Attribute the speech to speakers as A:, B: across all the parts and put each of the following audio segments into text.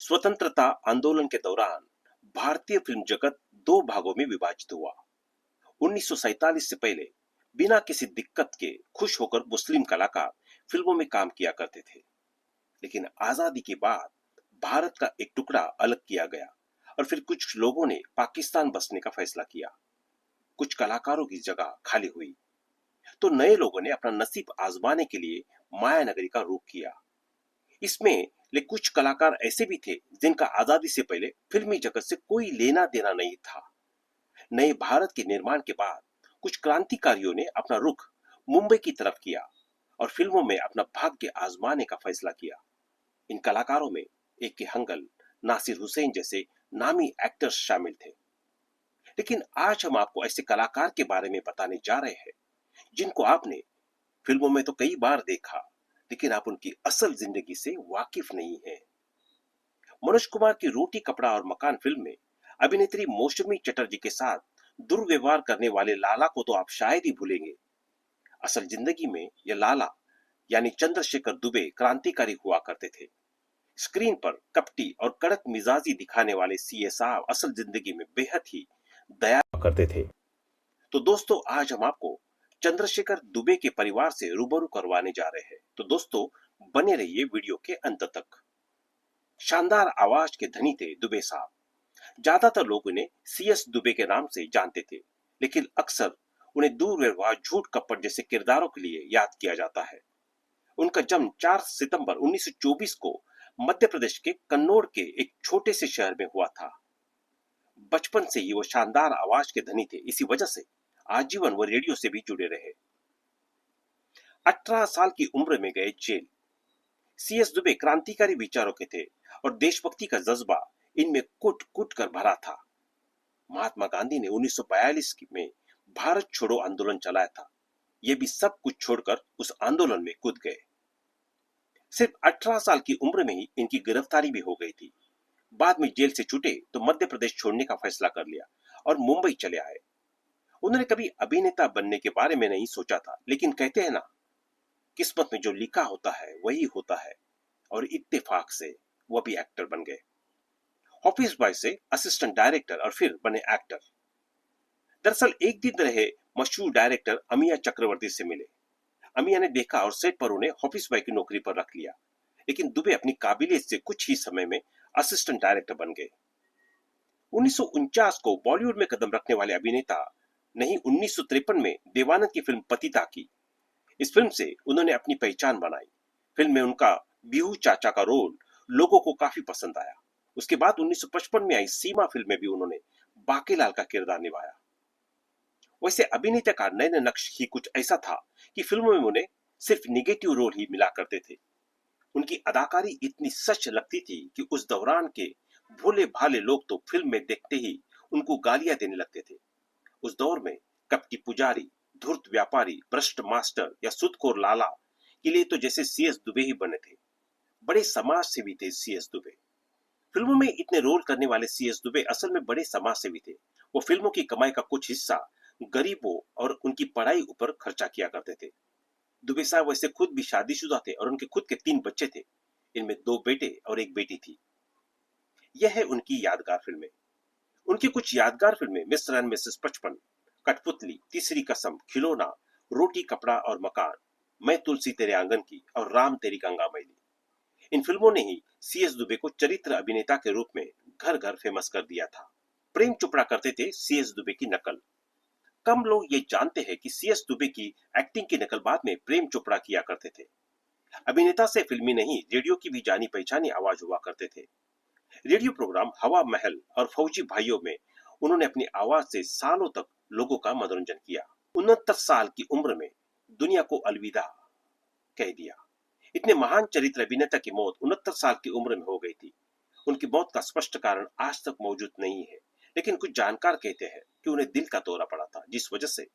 A: स्वतंत्रता आंदोलन के दौरान भारतीय फिल्म जगत दो भागों में विभाजित हुआ। 1947 से पहले बिना किसी दिक्कत के खुश होकर मुस्लिम कलाकार फिल्मों में काम किया करते थे, लेकिन आजादी के बाद भारत का एक टुकड़ा अलग किया गया और फिर कुछ लोगों ने पाकिस्तान बसने का फैसला किया। कुछ कलाकारों की जगह खाली हुई तो नए लोगों ने अपना नसीब आजमाने के लिए माया नगरी का रुख किया। इसमें ले कुछ कलाकार ऐसे भी थे जिनका आजादी से पहले फिल्मी जगत से कोई लेना देना नहीं था। नए भारत के निर्माण के बाद कुछ क्रांतिकारियों ने अपना रुख मुंबई की तरफ किया और फिल्मों में अपना भाग्य आजमाने का फैसला किया। इन कलाकारों में ए के हंगल, नासिर हुसैन जैसे नामी एक्टर्स शामिल थे। लेकिन आज हम आपको ऐसे कलाकार के बारे में बताने जा रहे हैं जिनको आपने फिल्मों में तो कई बार देखा, लेकिन आप उनकी असल जिंदगी से वाकिफ नहीं हैं। मनोज कुमार की रोटी कपड़ा और मकान फिल्म में अभिनेत्री मौसमी चटर्जी के साथ दुर्व्यवहार करने वाले लाला को तो आप शायद ही भूलेंगे। असल जिंदगी में यह लाला यानी चंद्रशेखर दुबे क्रांतिकारी हुआ करते थे। स्क्रीन पर कपटी और कड़क मिजाजी दिखाने वाले सीए साहब असल जिंदगी में बेहद ही दया करते थे। तो दोस्तों, आज हम आपको चंद्रशेखर दुबे के परिवार से रूबरू करवाने जा रहे हैं। तो दोस्तों, बने रहिए वीडियो के अंत तक। शानदार आवाज के धनी थे दुबे साहब। ज्यादातर लोग उन्हें सीएस दुबे के नाम से जानते थे, लेकिन अक्सर उन्हें दुर्व्यवहार, झूठ, कपट जैसे किरदारों के लिए याद किया जाता है। उनका जन्म 4 सितंबर 1924 को मध्य प्रदेश के कन्नौज के एक छोटे से शहर में हुआ था। बचपन से ही वो शानदार आवाज के धनी थे, इसी वजह से आजीवन वो रेडियो से भी जुड़े रहे। 18 साल की उम्र में गए जेल। सीएस दुबे क्रांतिकारी विचारों के थे और देशभक्ति का जज्बा इनमें कुट कुट कर भरा था। महात्मा गांधी ने 1942 में भारत छोड़ो आंदोलन चलाया था। ये भी सब कुछ छोड़कर उस आंदोलन में कूद गए। सिर्फ 18 साल की उम्र में ही इनकी गिरफ्तारी भी हो गई थी। बाद में जेल से छूटे तो मध्य प्रदेश छोड़ने का फैसला कर लिया और मुंबई चले आए। उन्होंने कभी अभिनेता बनने के बारे में नहीं सोचा था, लेकिन कहते हैं ना, किस्मत में जो लिखा होता है वही होता है, और इत्तेफाक से वो भी एक्टर बन गए। ऑफिस बॉय से असिस्टेंट डायरेक्टर और फिर बने एक्टर। दरअसल एक दिन रहे मशहूर डायरेक्टर अमिया चक्रवर्ती से मिले। अमिया ने देखा और सेट पर उन्हें ऑफिस बॉय की नौकरी पर रख लिया, लेकिन दुबे अपनी काबिलियत से कुछ ही समय में असिस्टेंट डायरेक्टर बन गए। 1949 को बॉलीवुड में कदम रखने वाले अभिनेता ने ही 1953 में देवानंद की फिल्म पतिता की। इस फिल्म से उन्होंने अपनी पहचान बनाई। फिल्म में उनका बिहू चाचा का रोल लोगों को काफी पसंद आया। उसके बाद 1955 में आई सीमा फिल्म में भी उन्होंने बाकीलाल का किरदार निभाया। वैसे अभिनेता का नए नक्श ही कुछ ऐसा था कि फिल्मों में उन्हें सिर्फ निगेटिव रोल ही मिला करते थे। उनकी अदाकारी इतनी सच लगती थी कि उस दौरान के भोले भाले लोग तो फिल्म में देखते ही उनको गालियां देने लगते थे। उस दौर में कपटी पुजारी, धूर्त व्यापारी, भ्रष्ट मास्टर या सुदखोर लाला के लिए तो जैसे सीएस दुबे ही बने थे। बड़े समाज सेवी थे सीएस दुबे। फिल्मों में इतने रोल करने वाले सीएस दुबे असल में बड़े समाज सेवी थे। वो फिल्मों की कमाई का कुछ हिस्सा गरीबों और उनकी पढ़ाई ऊपर खर्चा किया करते थे। दुबे साहब वैसे खुद भी शादीशुदा थे और उनके खुद के 3 बच्चे थे। इनमें 2 बेटे और 1 बेटी थी। यह है उनकी यादगार फिल्में। उनकी कुछ यादगार फिल्में मिस्टर एंड मिसेस 55, कठपुतली, तीसरी कसम, खिलौना, रोटी कपड़ा और मकान, मैं तुलसी तेरे आंगन की और राम तेरी गंगा मैली। इन फिल्मों ने ही सीएस दुबे को चरित्र अभिनेता के रूप में घर घर फेमस कर दिया था। प्रेम चोपड़ा करते थे सीएस दुबे की नकल। कम लोग ये जानते हैं कि सीएस दुबे की एक्टिंग की नकल बाद में प्रेम चोपड़ा किया करते थे। अभिनेता से फिल्मी नहीं, रेडियो की भी जानी पहचानी आवाज हुआ करते थे। रेडियो प्रोग्राम हवा महल और फौजी भाइयों में उन्होंने अपनी आवाज से सालों तक लोगों का मनोरंजन किया। 69 साल की उम्र में दुनिया को अलविदा कह दिया। इतने महान चरित्र अभिनेता की मौत 69 साल की उम्र में हो गई थी। उनकी मौत का स्पष्ट कारण आज तक मौजूद नहीं है, लेकिन कुछ जानकार कहते हैं कि उन्हें दिल का दौरा पड़ा था, जिस वजह से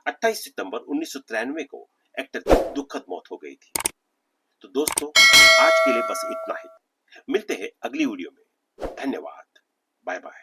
A: 28 सितंबर 1993 को एक्टर की दुखद मौत हो गई थी। तो दोस्तों, आज के लिए बस इतना ही। मिलते हैं अगली वीडियो में। धन्यवाद। Bye bye.